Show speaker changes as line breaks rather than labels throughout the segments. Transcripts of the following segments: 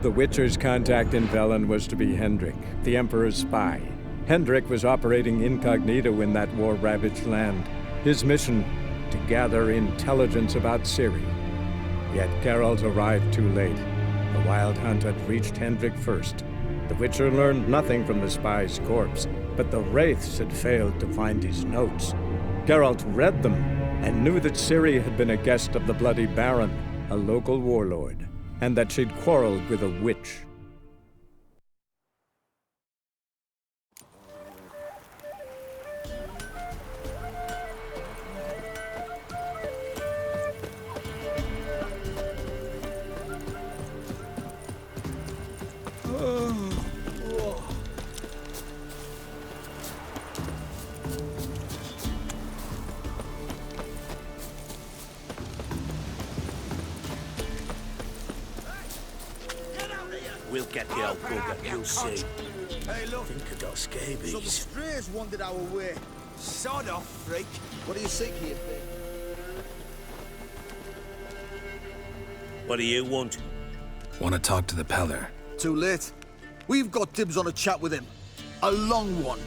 The Witcher's contact in Velen was to be Hendrik, the Emperor's spy. Hendrik was operating incognito in that war-ravaged land. His mission, to gather intelligence about Ciri. Yet Geralt arrived too late. The Wild Hunt had reached Hendrik first. The Witcher learned nothing from the spy's corpse, but the Wraiths had failed to find his notes. Geralt read them and knew that Ciri had been a guest of the Bloody Baron, a local warlord, and that she'd quarreled with a witch.
We'll get the old bugger, you'll see.
Hey, look.
I think I got scabies.
So the strays wandered our way. Sod off, freak. What do you seek here, Big?
What do you want?
Want to talk to the Peller.
Too late. We've got dibs on a chat with him. A long one.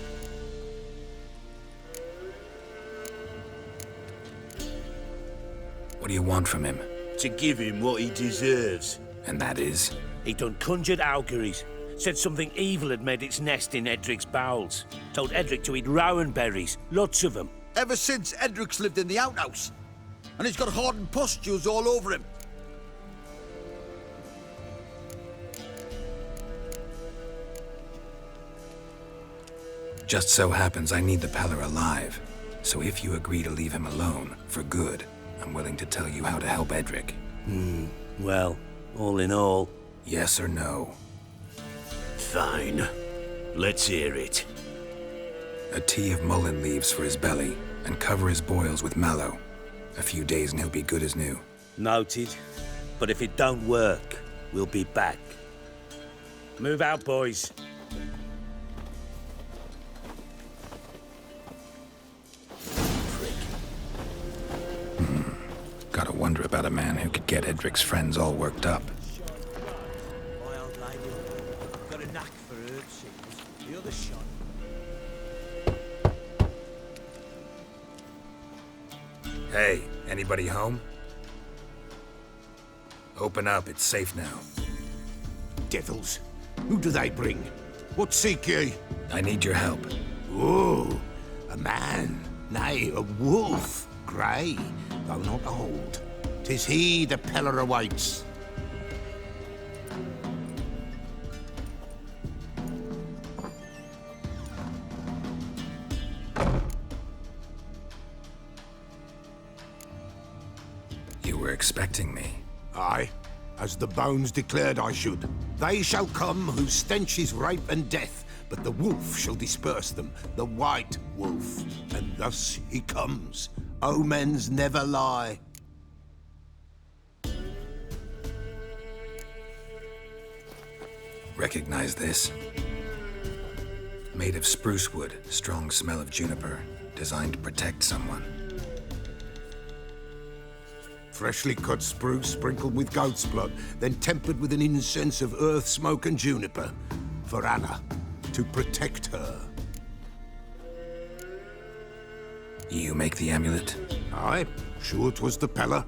What do you want from him?
To give him what he deserves.
And that is?
He done conjured auguries. Said something evil had made its nest in Edric's bowels. Told Edric to eat rowan berries, lots of them.
Ever since Edric's lived in the outhouse. And he's got hardened pustules all over him.
Just so happens I need the Peller alive. So if you agree to leave him alone, for good, I'm willing to tell you how to help Edric.
Well, all in all...
Yes or no?
Fine. Let's hear it.
A tea of mullein leaves for his belly, and cover his boils with mallow. A few days and he'll be good as new.
Noted. But if it don't work, we'll be back. Move out, boys.
Gotta wonder about a man who could get Edric's friends all worked up.
My old lady got a knack for herb seeds. The other shot.
Hey, anybody home? Open up, it's safe now.
Devils. Who do they bring? What seek ye?
I need your help.
Oh, a man, nay, a wolf. Grey, though not old. 'Tis he the Peller awaits.
You were expecting me.
Aye, as the bones declared I should. They shall come whose stench is rape and death, but the wolf shall disperse them, the white wolf. And thus he comes. Omens never lie.
Recognize this? Made of spruce wood, strong smell of juniper, designed to protect someone.
Freshly cut spruce sprinkled with goat's blood, then tempered with an incense of earth, smoke and juniper. For Anna, to protect her.
You make the amulet?
Aye, sure 'twas the Peller.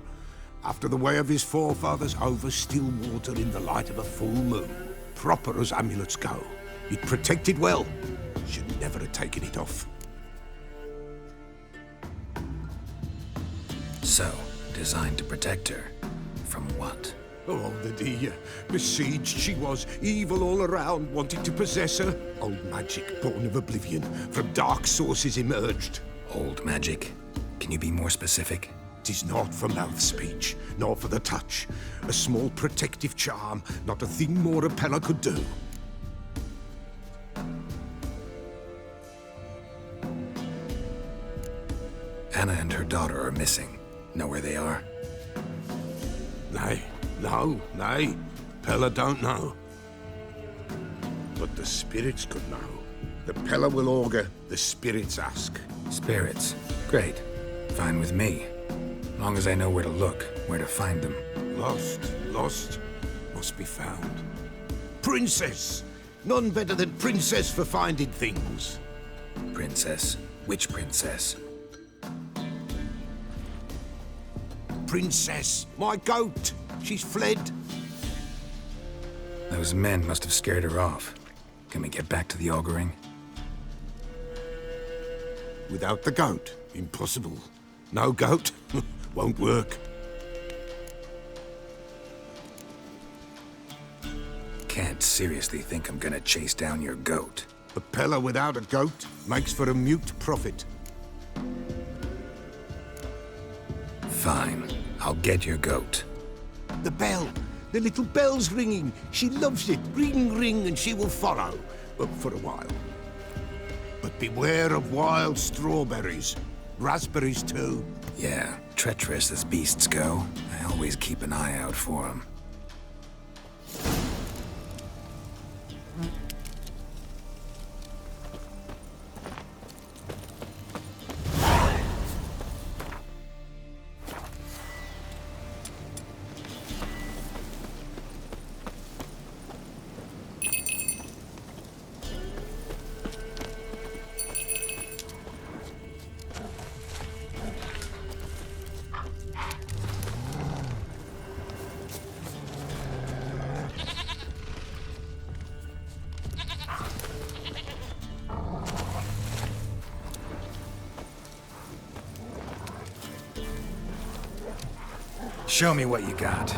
After the way of his forefathers, over still water in the light of a full moon. Proper as amulets go. It protected well. Should never have taken it off.
So, designed to protect her. From what?
Oh, the dear. Besieged she was, evil all around, wanting to possess her. Old magic, born of oblivion, from dark sources emerged.
Old magic? Can you be more specific?
'Tis not for mouth speech, nor for the touch. A small protective charm, not a thing more a Peller could do.
Anna and her daughter are missing. Know where they are?
Nay, nay. Peller don't know. But the spirits could know. The Peller will augur, the spirits ask.
Spirits. Great. Fine with me. Long as I know where to look, where to find them.
Lost, must be found. Princess! None better than Princess for finding things.
Princess? Which princess?
Princess, my goat. She's fled.
Those men must have scared her off. Can we get back to the auguring?
Without the goat, impossible. No goat, won't work.
Can't seriously think I'm gonna chase down your goat.
A peller without a goat makes for a mute prophet.
Fine. I'll get your goat.
The bell. The little bell's ringing. She loves it. Ring, ring, and she will follow. But for a while. But beware of wild strawberries. Raspberries, too.
Yeah, treacherous as beasts go. I always keep an eye out for them. Show me what you got.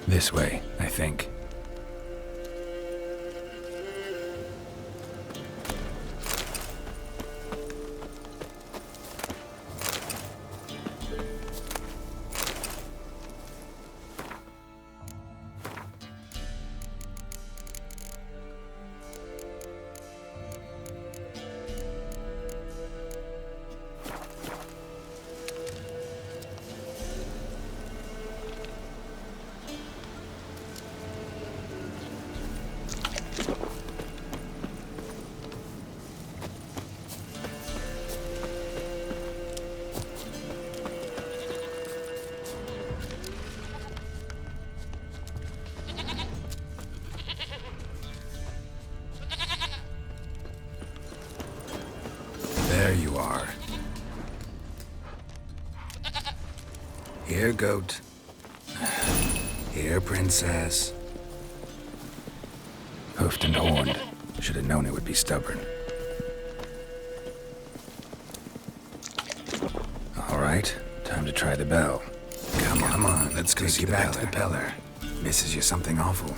This way, I think. There you are. Here, goat. Here, princess. Hoofed and horned. Should have known it would be stubborn. All right, time to try the bell. Come on, let's go see back to the peller. Misses you something awful.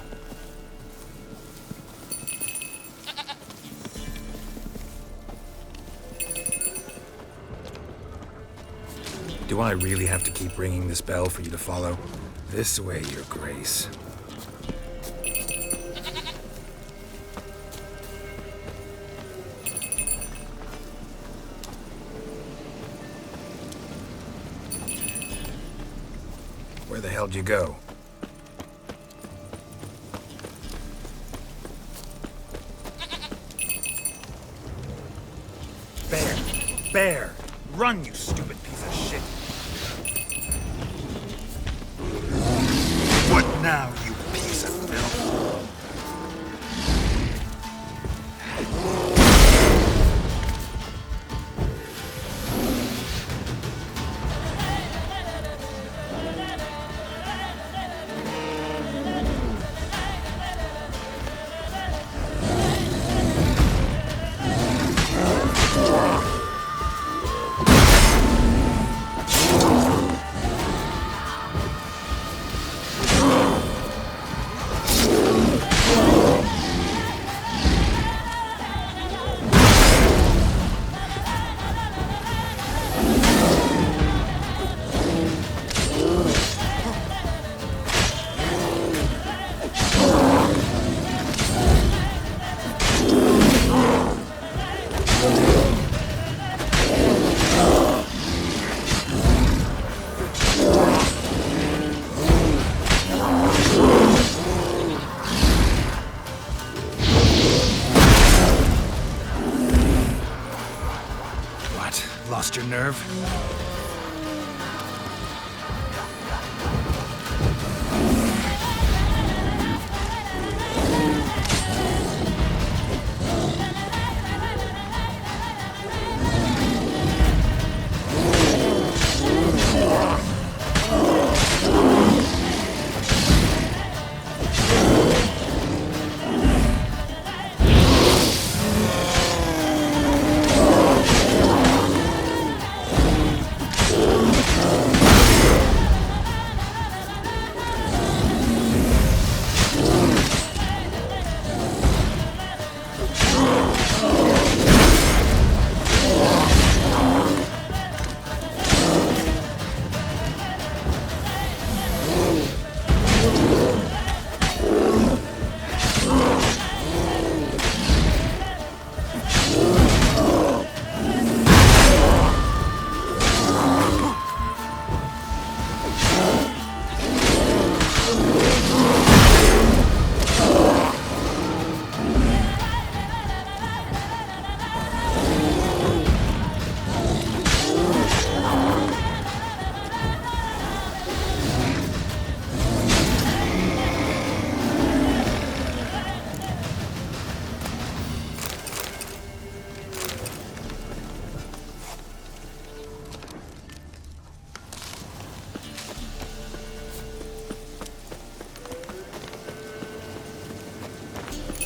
Do I really have to keep ringing this bell for you to follow? This way, your grace. Where the hell did you go?
Bear! Run, you stupid piece of shit! What now, you piece of filth?
nerve.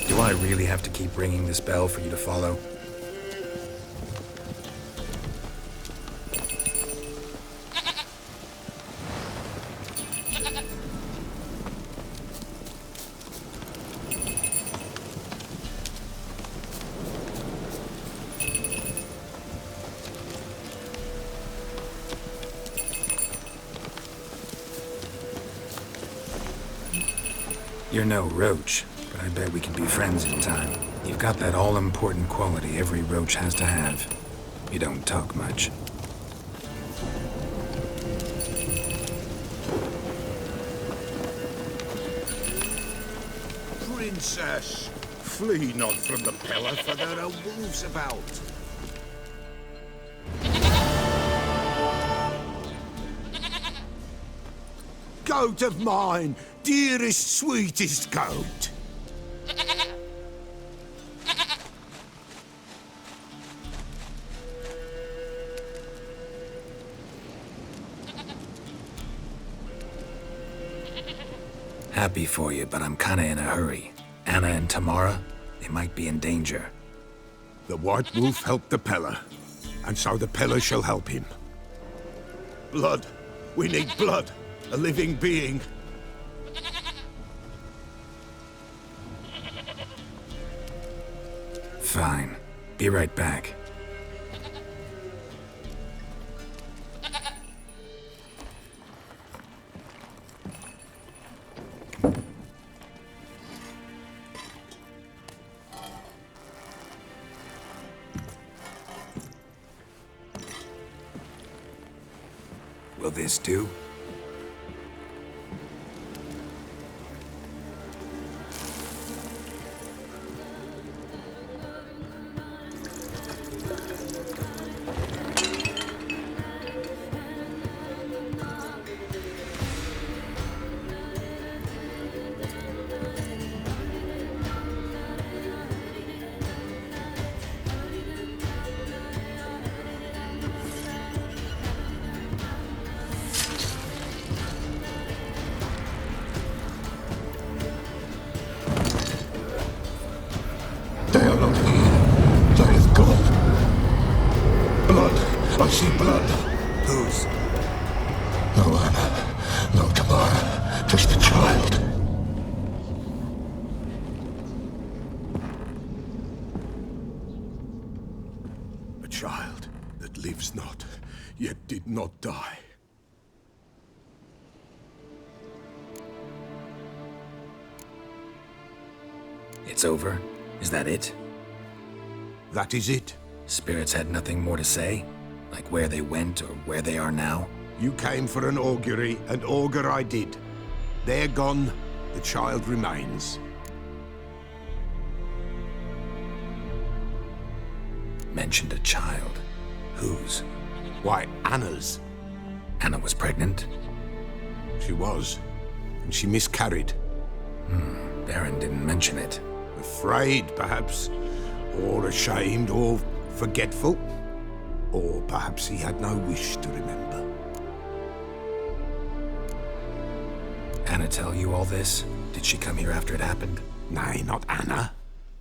Do I really have to keep ringing this bell for you to follow? You're no roach, but I bet we can be friends in time. You've got that all-important quality every roach has to have. You don't talk much.
Princess, flee not from the pillar, for there are wolves about. Goat of mine, dearest, sweetest goat.
Happy for you, but I'm kinda in a hurry. Anna and Tamara, they might be in danger.
The White Wolf helped the Peller, and so the Peller shall help him. Blood. We need blood. A living being.
Fine. Be right back. Will this do?
They are not here. They have gone. Blood. I see blood.
Whose?
No Anna. No Tamara. Just the child. A child that lives not, yet did not die.
It's over? Is that it?
That is it.
Spirits had nothing more to say? Like where they went or where they are now?
You came for an augury, and augur I did. They're gone, the child remains.
Mentioned a child. Whose?
Why, Anna's.
Anna was pregnant?
She was. And she miscarried.
Baron didn't mention it.
Afraid, perhaps. Or ashamed, or forgetful. Or perhaps he had no wish to remember.
Anna tell you all this? Did she come here after it happened?
Nay, not Anna.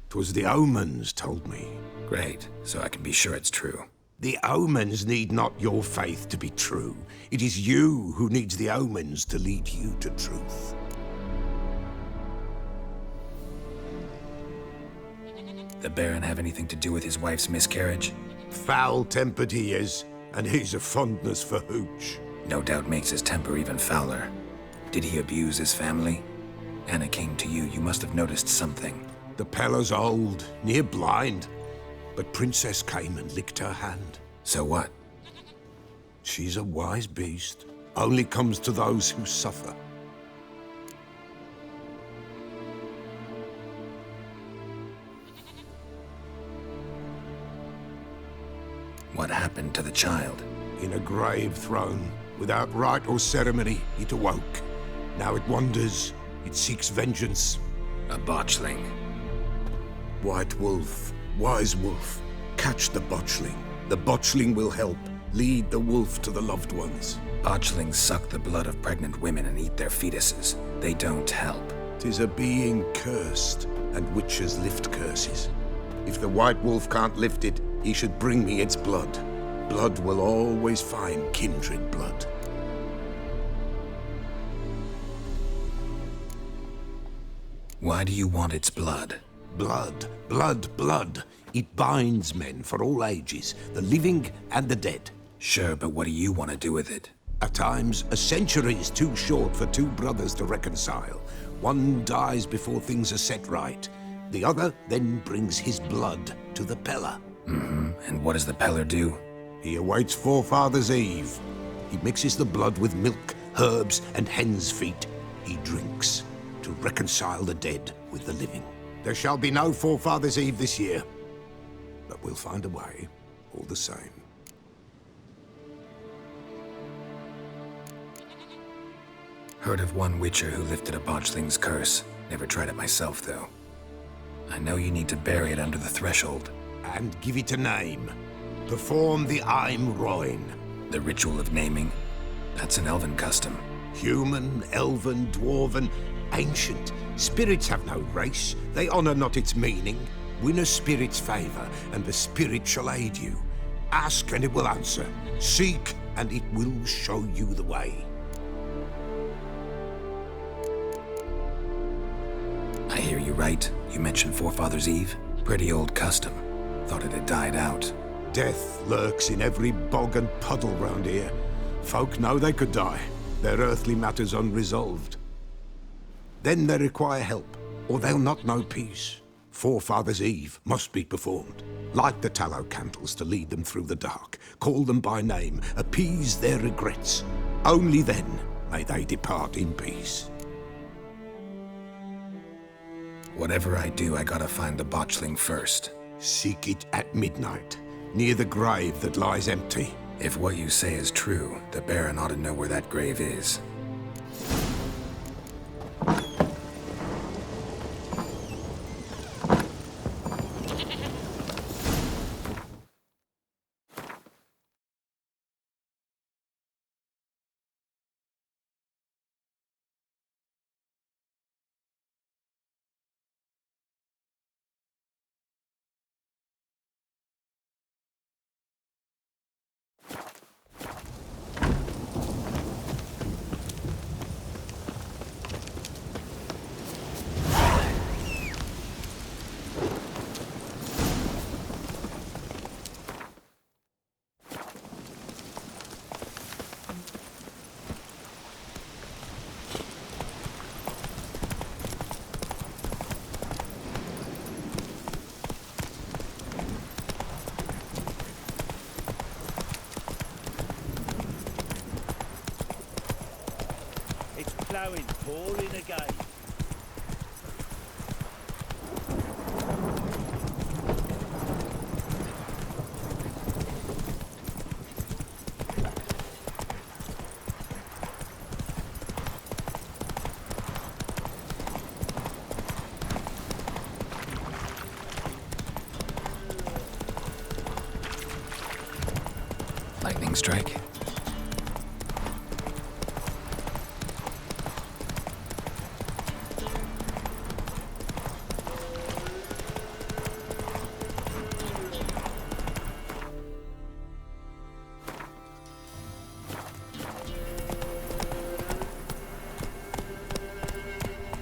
'Twas the omens told me.
Great, so I can be sure it's true.
The omens need not your faith to be true. It is you who needs the omens to lead you to truth.
The Baron have anything to do with his wife's miscarriage?
Foul-tempered he is, and he's a fondness for hooch.
No doubt makes his temper even fouler. Did he abuse his family? Anna came to you, you must have noticed something.
The Pella's old, near blind, but Princess came and licked her hand.
So what?
She's a wise beast, only comes to those who suffer.
What happened to the child?
In a grave thrown, without rite or ceremony, it awoke. Now it wanders, it seeks vengeance.
A botchling.
White wolf, wise wolf, catch the botchling. The botchling will help, lead the wolf to the loved ones.
Botchlings suck the blood of pregnant women and eat their fetuses. They don't help.
'Tis a being cursed, and witches lift curses. If the white wolf can't lift it, he should bring me its blood. Blood will always find kindred blood.
Why do you want its blood?
Blood, blood, blood. It binds men for all ages, the living and the dead.
Sure, but what do you want to do with it?
At times, a century is too short for two brothers to reconcile. One dies before things are set right. The other then brings his blood to the Pella.
And what does the Peller do?
He awaits Forefathers' Eve. He mixes the blood with milk, herbs, and hen's feet. He drinks to reconcile the dead with the living. There shall be no Forefathers' Eve this year, but we'll find a way, all the same.
Heard of one witcher who lifted a botchling's curse. Never tried it myself, though. I know you need to bury it under the threshold.
And give it a name. Perform the Aim Roin.
The ritual of naming? That's an elven custom.
Human, elven, dwarven, ancient. Spirits have no race. They honor not its meaning. Win a spirit's favor, and the spirit shall aid you. Ask, and it will answer. Seek, and it will show you the way.
I hear you right. You mentioned Forefathers' Eve? Pretty old custom. Thought it had died out.
Death lurks in every bog and puddle round here. Folk know they could die, their earthly matters unresolved. Then they require help, or they'll not know peace. Forefathers' Eve must be performed. Light the tallow candles to lead them through the dark. Call them by name, appease their regrets. Only then may they depart in peace.
Whatever I do, I gotta find the botchling first.
Seek it at midnight, near the grave that lies empty.
If what you say is true, the Baron ought to know where that grave is. lightning strike.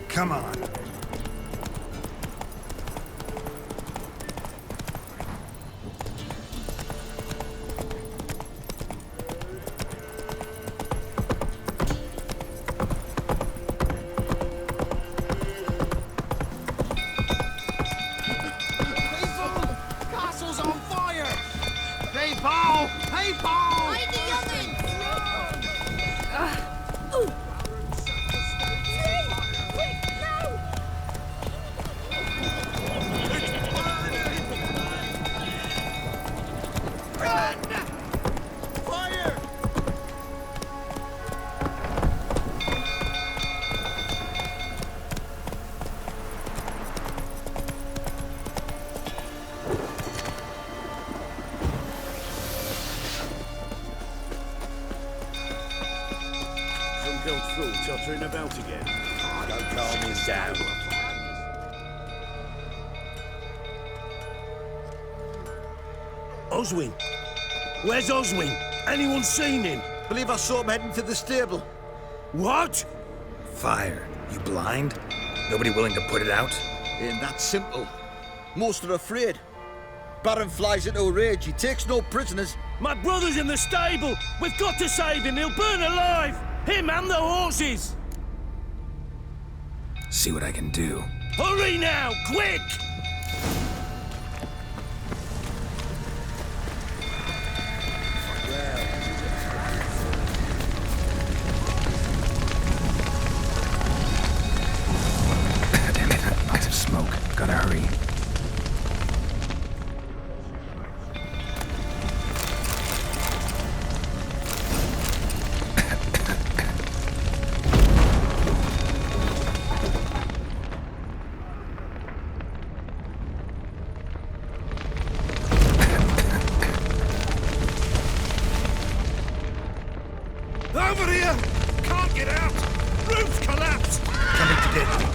Come on.
Castle's on fire! Hey, Paul! Hey, Paul!
Hide the young'un! Quick, now!
Fire!
Some built fool tottering about again. Don't calm him down. Oswin! Where's Oswin? Anyone seen him?
Believe I saw him heading to the stable.
What?
Fire. You blind? Nobody willing to put it out?
Ain't that simple. Most are afraid. Baron flies into a rage. He takes no prisoners.
My brother's in the stable! We've got to save him! He'll burn alive! Him and the horses!
See what I can do.
Hurry now! Quick!
Damn it, lots of smoke. Gotta hurry.
Over here! Can't get out! Roof's collapsed! Coming to get you.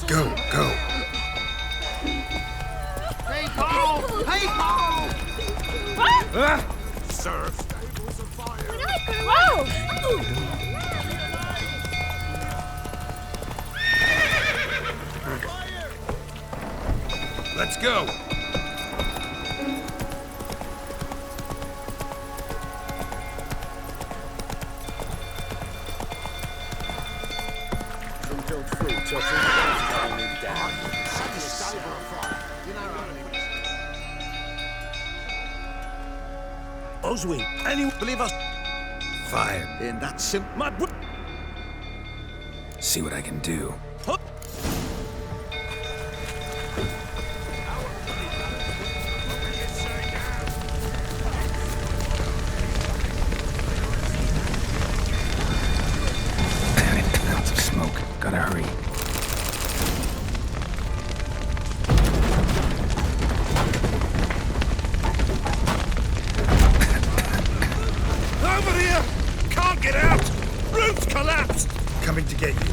Go, go.
Hey, Paul! Hey, Paul!
Serve. Stables of fire.
Let's go!
Some built fool tottering about him down.
Set the stable afire. You know how it is.
Oswin! Anyone?
Believe I...
Fire.
Ain't that simple.
My bro...
See what I can do.
Huh?
Damn it, lots of smoke. Gotta hurry.
Over here! Can't get out! Roof's collapsed! Coming to get you.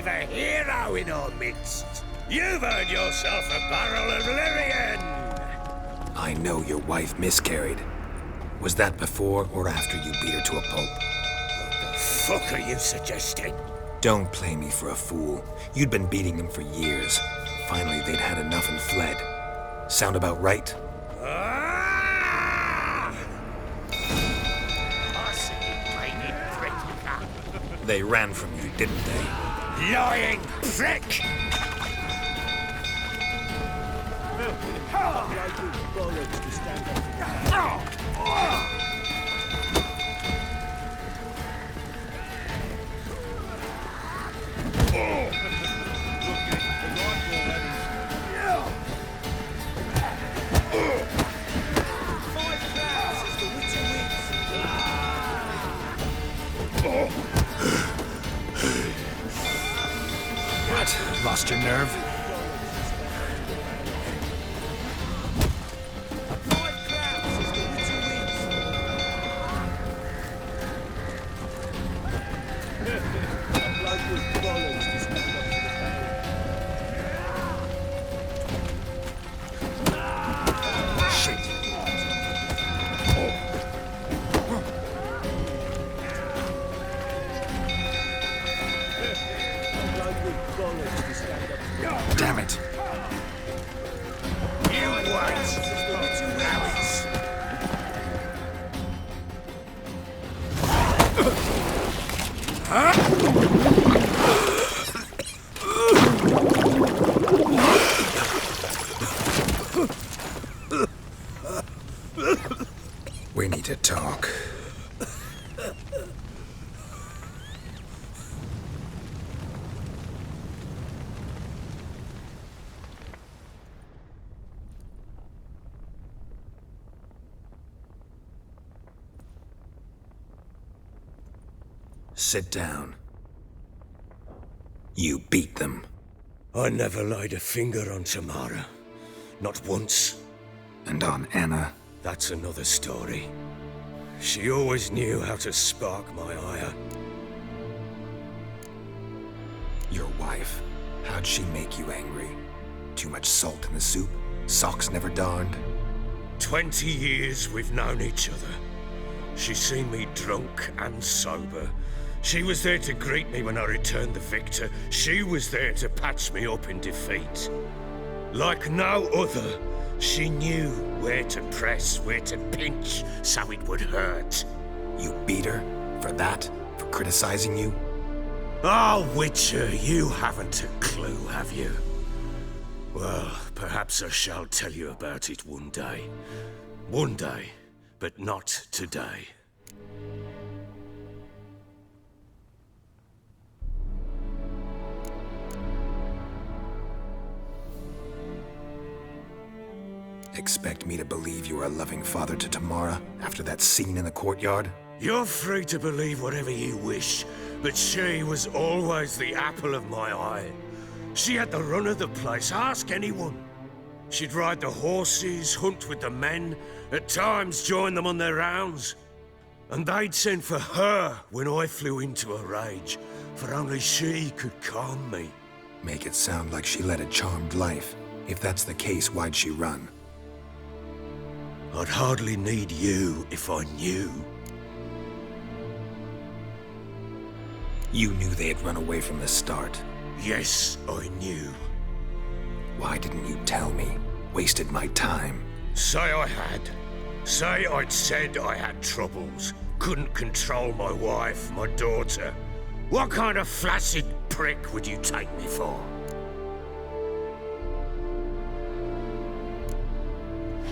we've a hero in our midst. You've earned yourself a barrel of Lyrian.
I know your wife miscarried. Was that before or after you beat her to a pulp?
What the fuck are you suggesting?
Don't play me for a fool. You'd been beating them for years. Finally, they'd had enough and fled. Sound about right?
Ah! I see you painted prick.
They ran from you, didn't they?
Lying prick!
What? Lost your nerve? Damn it.
You wait. Alex.
We need to talk. Sit down. You beat them.
I never laid a finger on Tamara. Not once.
And on Anna?
That's another story. She always knew how to spark my ire.
Your wife. How'd she make you angry? Too much salt in the soup? Socks never darned?
20 years we've known each other. She's seen me drunk and sober. She was there to greet me when I returned the victor. She was there to patch me up in defeat. Like no other, she knew where to press, where to pinch, so it would hurt.
You beat her? For that? For criticizing you?
Oh, Witcher, you haven't a clue, have you? Well, perhaps I shall tell you about it one day. One day, but not today.
Expect me to believe you were a loving father to Tamara after that scene in the courtyard?
You're free to believe whatever you wish, but she was always the apple of my eye. She had the run of the place, ask anyone. She'd ride the horses, hunt with the men, at times join them on their rounds. And they'd send for her when I flew into a rage, for only she could calm me.
Make it sound like she led a charmed life. If that's the case, why'd she run?
I'd hardly need you if I knew.
You knew they had run away from the start.
Yes, I knew.
Why didn't you tell me? Wasted my time.
Say I had. Say I'd said I had troubles. Couldn't control my wife, my daughter. What kind of flaccid prick would you take me for?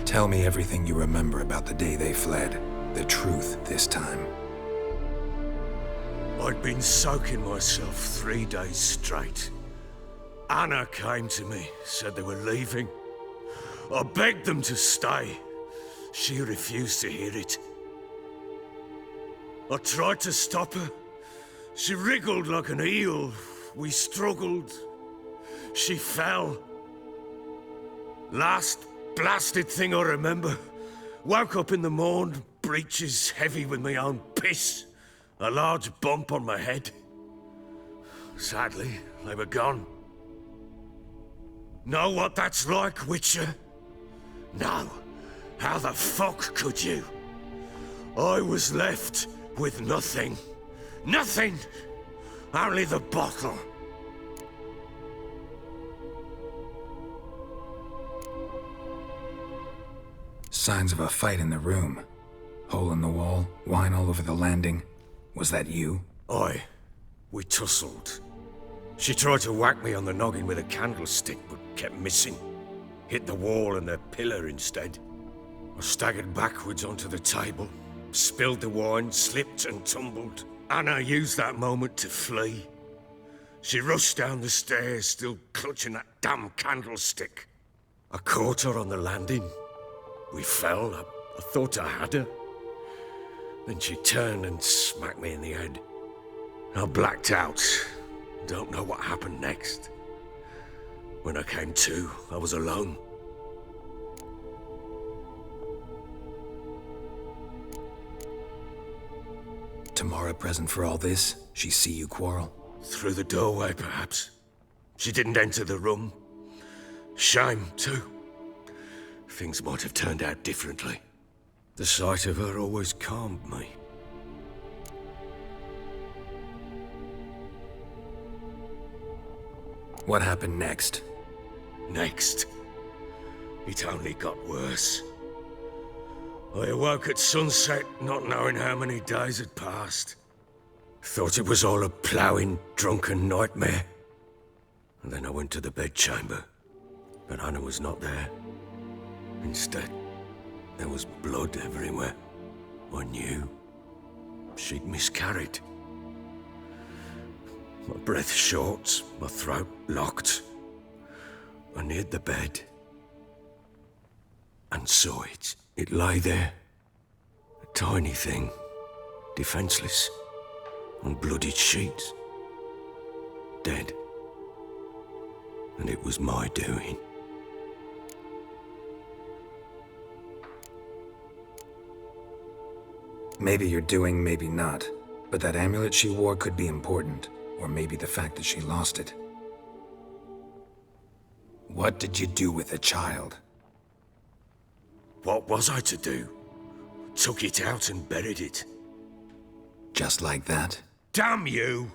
Tell me everything you remember about the day they fled. The truth this time.
I'd been soaking myself 3 days straight. Anna came to me, said they were leaving. I begged them to stay. She refused to hear it. I tried to stop her. She wriggled like an eel. We struggled. She fell. Last blasted thing I remember. Woke up in the morn, breeches heavy with my own piss. A large bump on my head. Sadly, they were gone. Know what that's like, Witcher? No. How the fuck could you? I was left with nothing. Nothing! Only the bottle.
Signs of a fight in the room. Hole in the wall, wine all over the landing. Was that you?
Aye. We tussled. She tried to whack me on the noggin with a candlestick, but kept missing. Hit the wall and the pillar instead. I staggered backwards onto the table, spilled the wine, slipped and tumbled. Anna used that moment to flee. She rushed down the stairs, still clutching that damn candlestick. I caught her on the landing. We fell. I thought I had her. Then she turned and smacked me in the head. I blacked out. Don't know what happened next. When I came to, I was alone.
Tamara present for all this? She see you quarrel?
Through the doorway, perhaps. She didn't enter the room. Shame, too. Things might have turned out differently. The sight of her always calmed me.
What happened next?
Next, it only got worse. I awoke at sunset, not knowing how many days had passed. Thought it was all a ploughing, drunken nightmare. And then I went to the bedchamber, but Anna was not there. Instead, there was blood everywhere. I knew she'd miscarried. My breath short, my throat locked. I neared the bed and saw it. It lay there, a tiny thing, defenseless, on bloodied sheets, dead. And it was my doing.
Maybe you're doing, maybe not. But that amulet she wore could be important. Or maybe the fact that she lost it. What did you do with the child?
What was I to do? Took it out and buried it.
Just like that?
Damn you!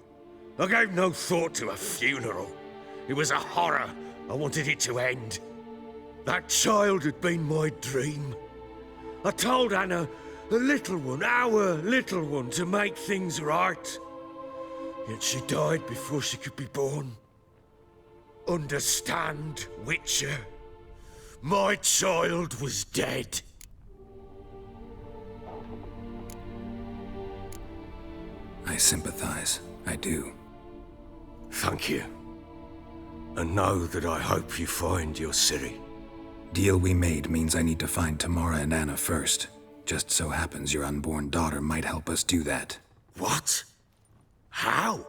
I gave no thought to a funeral. It was a horror. I wanted it to end. That child had been my dream. I told Anna, the little one, our little one, to make things right. Yet she died before she could be born. Understand, Witcher? My child was dead.
I sympathize. I do.
Thank you. And know that I hope you find your Ciri.
Deal we made means I need to find Tamara and Anna first. Just so happens your unborn daughter might help us do that.
What? How?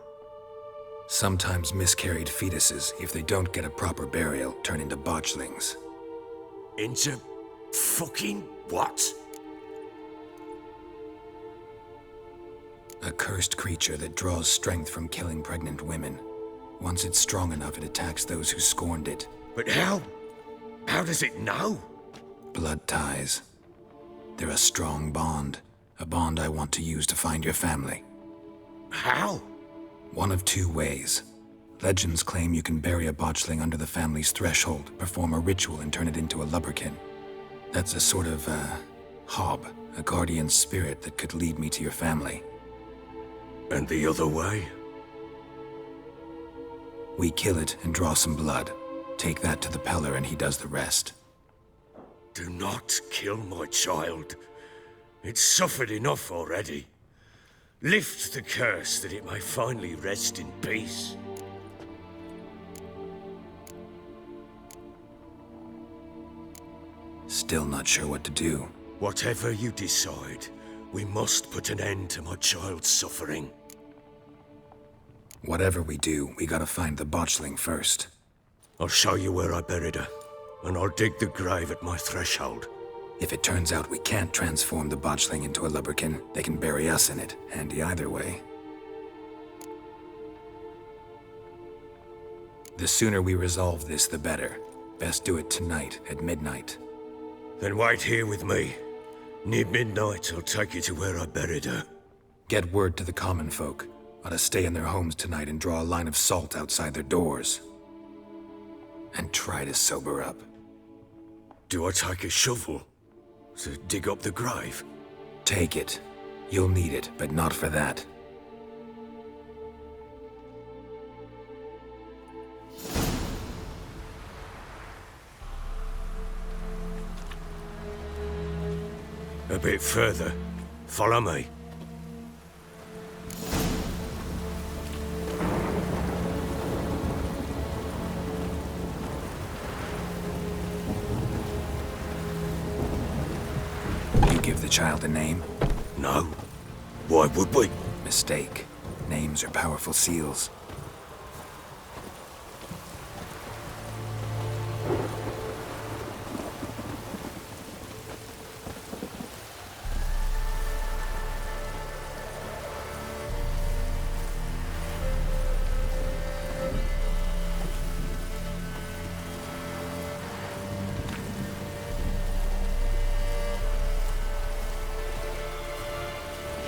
Sometimes miscarried fetuses, if they don't get a proper burial, turn into botchlings.
Into fucking what?
A cursed creature that draws strength from killing pregnant women. Once it's strong enough, it attacks those who scorned it.
But how? How does it know?
Blood ties. They're a strong bond. A bond I want to use to find your family.
How?
One of two ways. Legends claim you can bury a botchling under the family's threshold, perform a ritual, and turn it into a lubberkin. That's a sort of, hob, a guardian spirit that could lead me to your family.
And the other way?
We kill it and draw some blood. Take that to the Peller and he does the rest.
Do not kill my child. It's suffered enough already. Lift the curse that it may finally rest in peace.
Still not sure what to do.
Whatever you decide, we must put an end to my child's suffering.
Whatever we do, we gotta find the botchling first.
I'll show you where I buried her, and I'll dig the grave at my threshold.
If it turns out we can't transform the botchling into a lubberkin, they can bury us in it. Handy either way. The sooner we resolve this, the better. Best do it tonight, at midnight.
Then wait here with me. Near midnight, I'll take you to where I buried her.
Get word to the common folk. Ought to stay in their homes tonight and draw a line of salt outside their doors. And try to sober up.
Do I take a shovel to dig up the grave?
Take it. You'll need it, but not for that.
A bit further. Follow me.
You give the child a name?
No. Why would we?
Mistake. Names are powerful seals.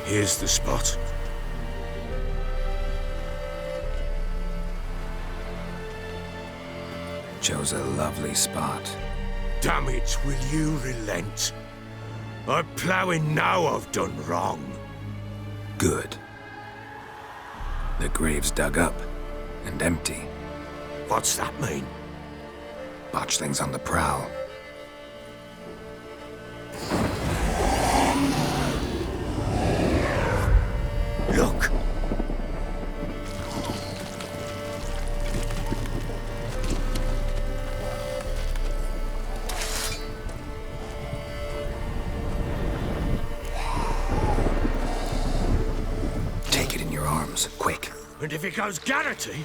Here's the spot.
Chose a lovely spot.
Damn it, will you relent? I'm ploughing now I've done wrong.
Good. The grave's dug up and empty.
What's that mean?
Botchling's on the prowl.
Look!
Take it in your arms, quick.
And if it goes Garrity,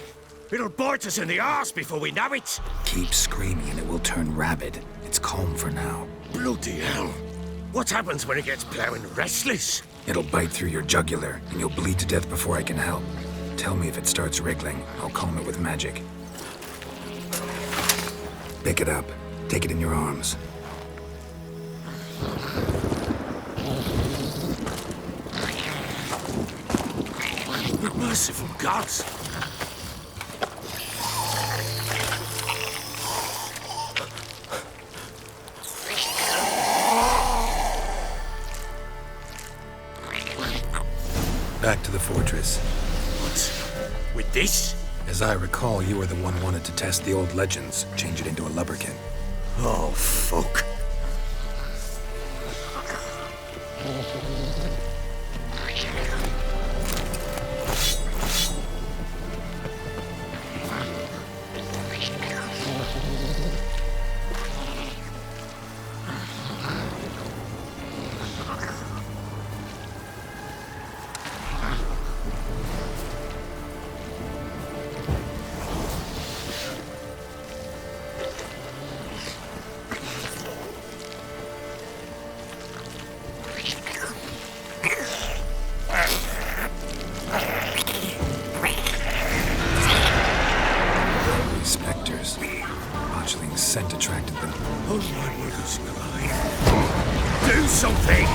it'll bite us in the arse before we know it.
Keep screaming and it will turn rabid. It's calm for now.
Bloody hell. What happens when it gets ploughing restless?
It'll bite through your jugular, and you'll bleed to death before I can help. Tell me if it starts wriggling. I'll calm it with magic. Pick it up. Take it in your arms.
Merciful gods!
Back to the fortress.
What? With this?
As I recall, you were the one wanted to test the old legends, change it into a lubberkin.
Oh, fuck.
Spectres. Botchling's scent attracted them.
Oh, my mother's crying. Do something!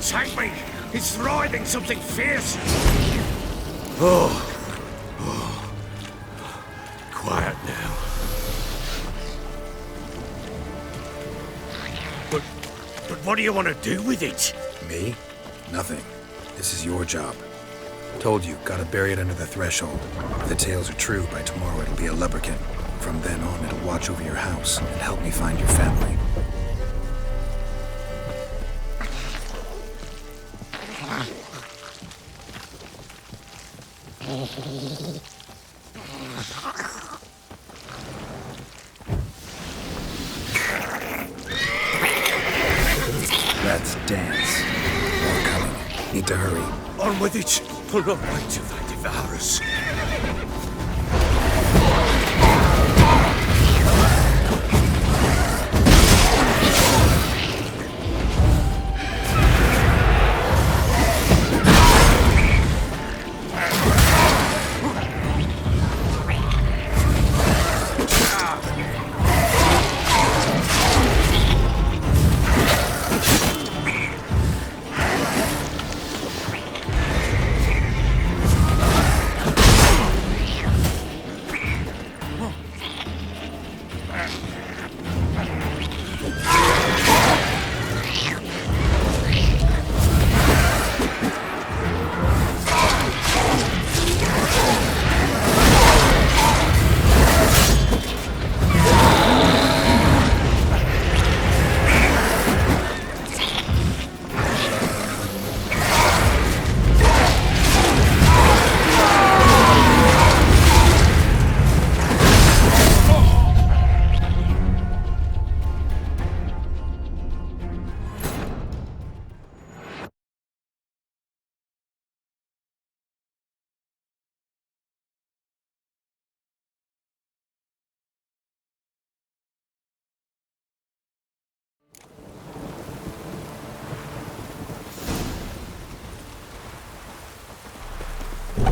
Take me! It's writhing something fierce! Oh. Quiet now. But what do you want to do with it?
Me? Nothing. This is your job. Told you, gotta bury it under the threshold. If the tales are true, by tomorrow it'll be a lubberkin. From then on, it'll watch over your house and help me find your family. Let's dance. More coming. Need to hurry.
On with it. We'll not wait till they devour us.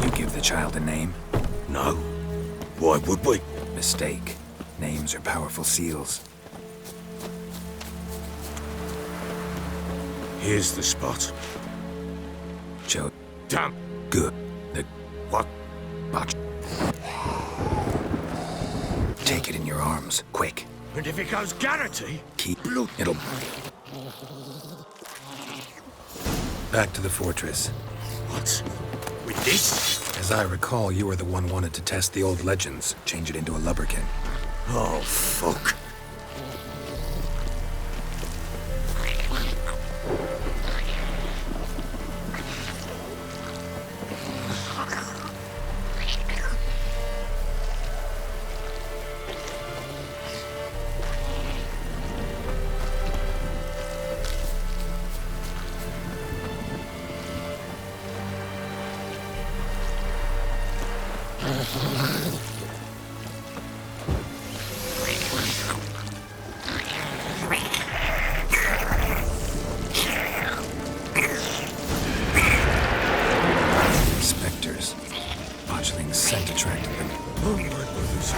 You give the child a name?
No. Why would we?
Mistake. Names are powerful seals.
Here's the spot.
Joe.
Damn.
Good. The
What?
botch. Take it in your arms, quick.
And if it goes Garrity?
Keep.
Blood.
It'll. Back to the fortress.
What? With this?
As I recall, you were the one wanted to test the old legends, change it into a lubberkin.
Oh, fuck.
Spectres. Botchling's scent attracted them.
Oh, my brothers.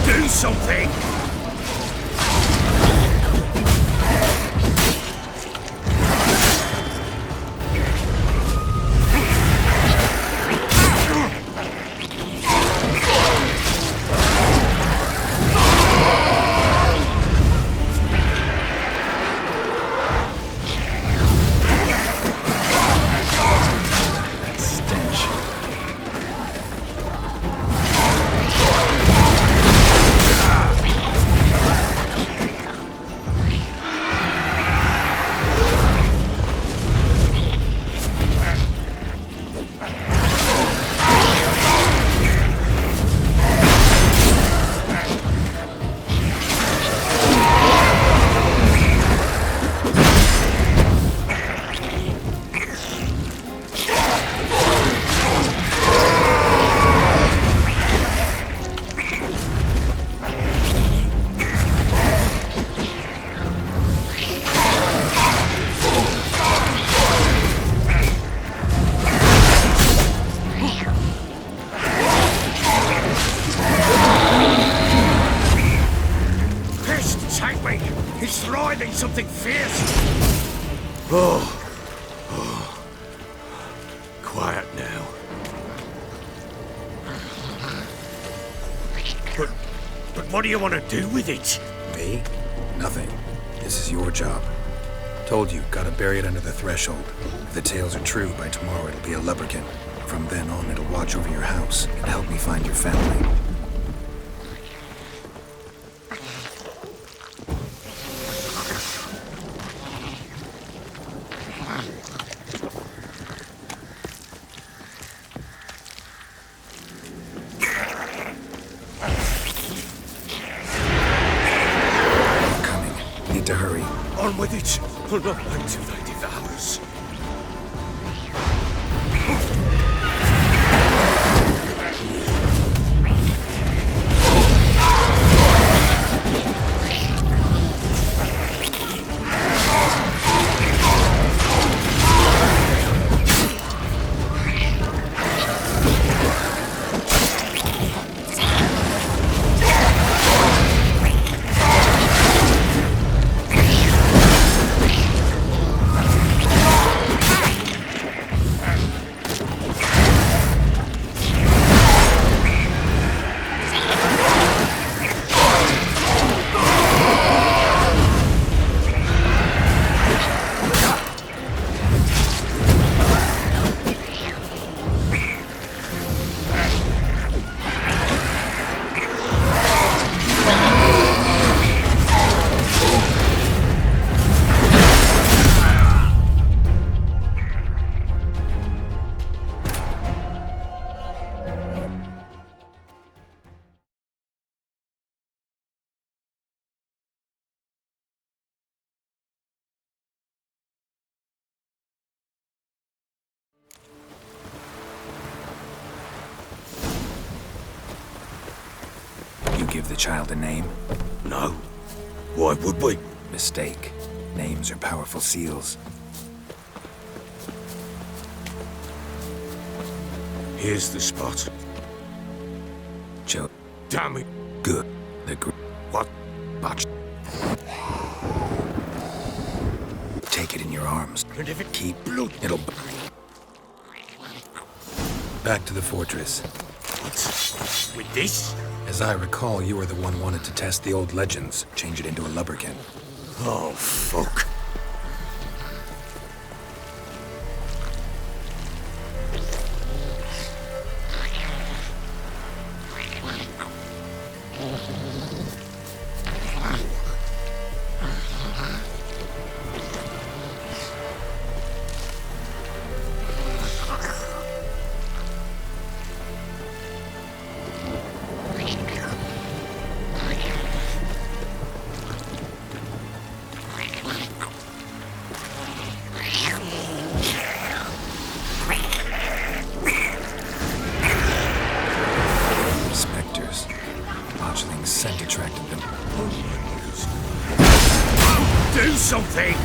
Do something! He's writhing something fierce. Oh. Quiet now. But what do you want to do with it?
Me? Nothing. This is your job. Told you, gotta bury it under the threshold. If the tales are true, by tomorrow it'll be a lubberkin. From then on, it'll watch over your house and help me find your family. I'm coming. Need to hurry.
On with it! We'll not wait till they devour us.
You give the child a name?
No. Why would we?
Mistake. Names are powerful seals.
Here's the spot.
Joe.
Damn it.
Good. The
What?
botch. Take it in your arms.
And if it
Keep
blood.
It'll. Back to the fortress.
What? With this?
As I recall, you were the one wanted to test the old legends, change it into a lubberkin.
Oh, fuck.
Spectres. Botchling's scent attracted them.
Do something!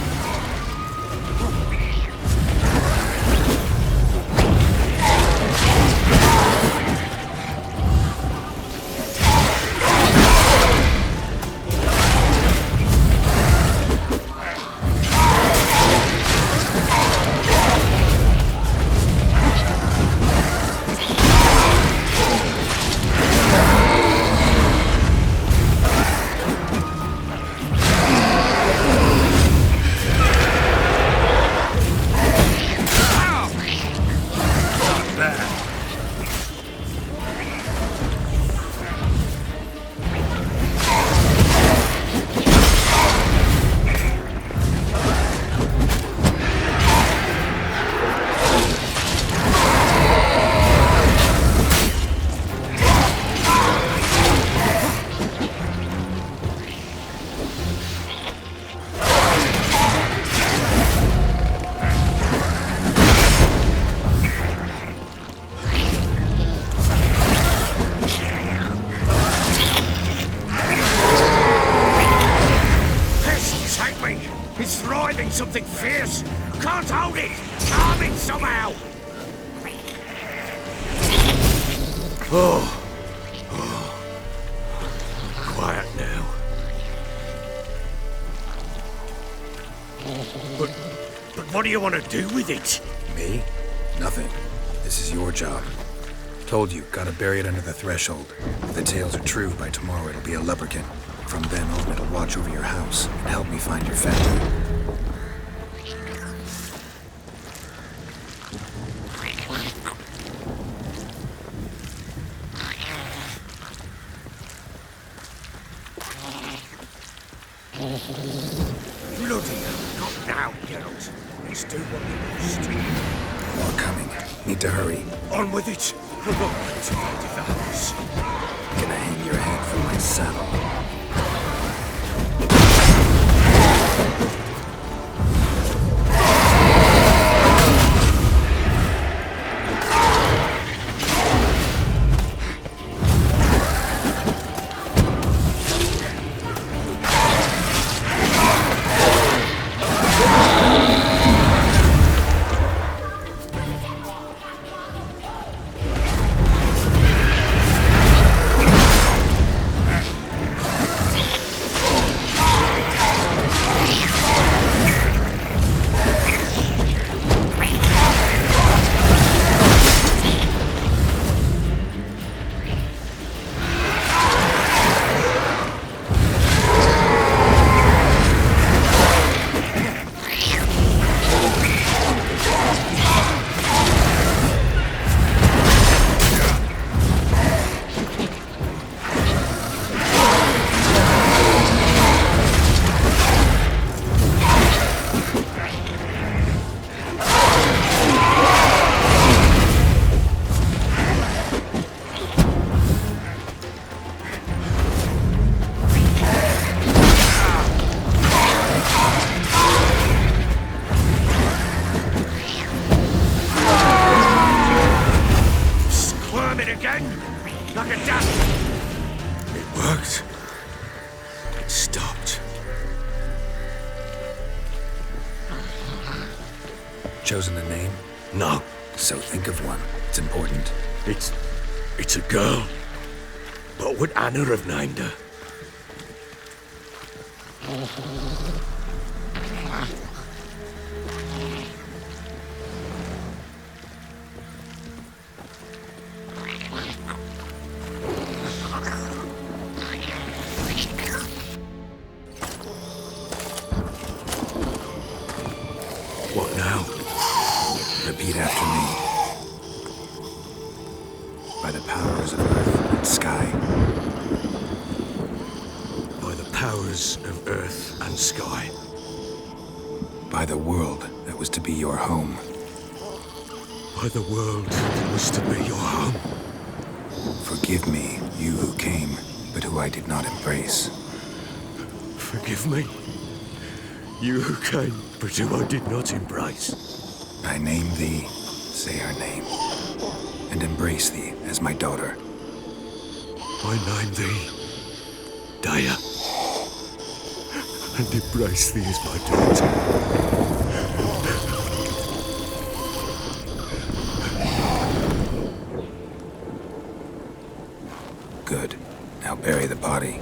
It's thriving something fierce. Can't hold it. Calm it somehow. Oh. Quiet now. But what do you want to do with it?
Me? Nothing. This is your job. Told you, gotta bury it under the threshold. If the tales are true, by tomorrow it'll be a lubberkin. From then on, it'll watch over your house and help me find your family.
Bloody hell, not now, Geralt. Let's do what we must.
More coming. Need to hurry.
On with it. We're not going to find the house.
Gonna hang your head from my saddle.
Like a duck. It worked. It stopped.
Chosen a name?
No.
So think of one. It's important.
It's a girl. What would Anna have named her? What now?
Repeat after me. By the powers of earth and sky.
By the powers of earth and sky.
By the world that was to be your home.
By the world that was to be your home.
Forgive me, you who came, but who I did not embrace.
Forgive me. You who came, but who I did not embrace.
I name thee, say her name, and embrace thee as my daughter.
I name thee, Daya, and embrace thee as my daughter.
Good. Now bury the body.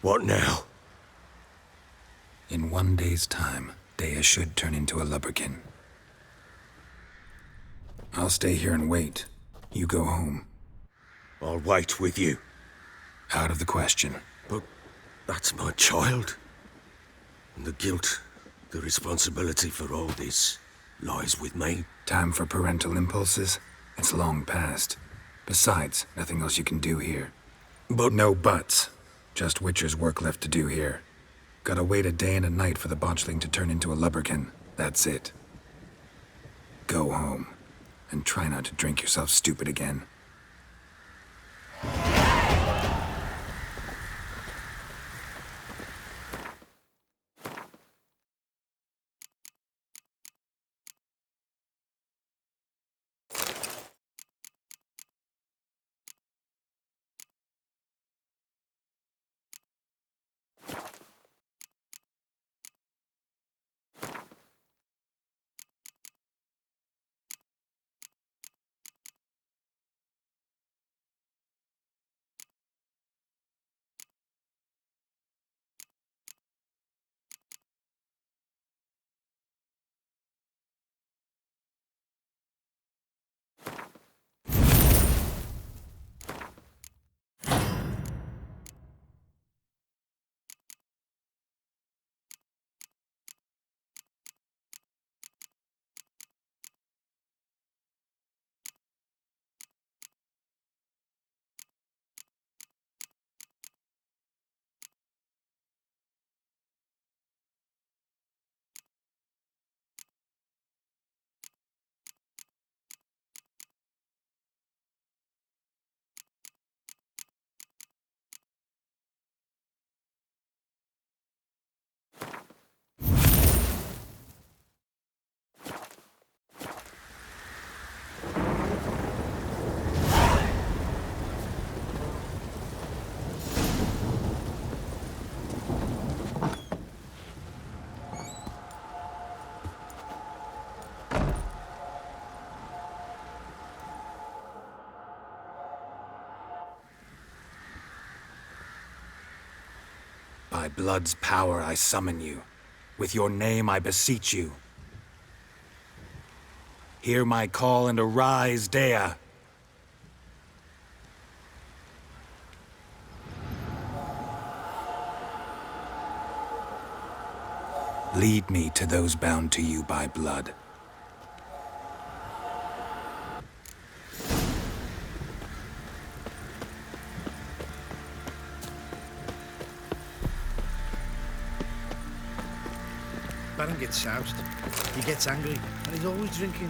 What now?
In 1 day's time, Dea should turn into a lubberkin. I'll stay here and wait. You go home.
I'll wait with you.
Out of the question.
But that's my child. And the guilt, the responsibility for all this lies with me.
Time for parental impulses? It's long past. Besides, nothing else you can do here.
But
No buts. Just Witcher's work left to do here. Gotta wait a day and a night for the botchling to turn into a lubberkin. That's it. Go home. And try not to drink yourself stupid again. By blood's power I summon you. With your name I beseech you. Hear my call and arise, Dea. Lead me to those bound to you by blood.
Baron gets soused. He gets angry, and he's always drinking.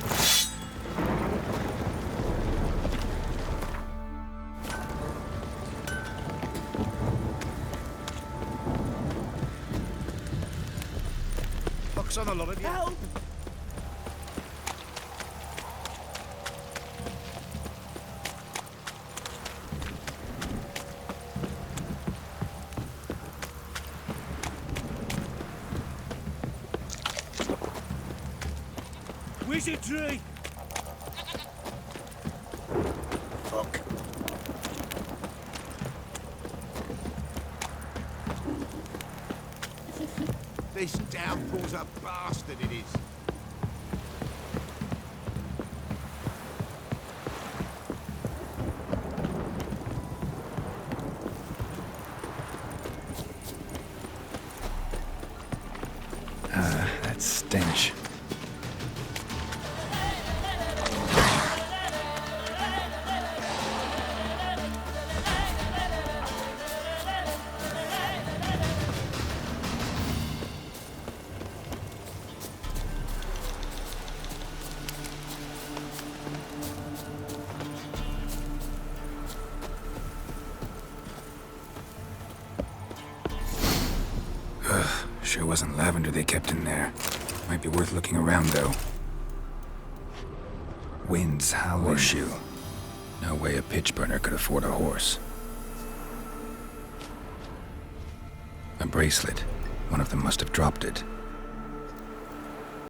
Fox on the lot of you.
Help!
Wizardry! Fuck.
This downpour's a bastard, it is.
That stench. Sure wasn't lavender they kept in there. Might be worth looking around, though. Winds howling. Horseshoe. No way a pitch burner could afford a horse. A bracelet. One of them must have dropped it.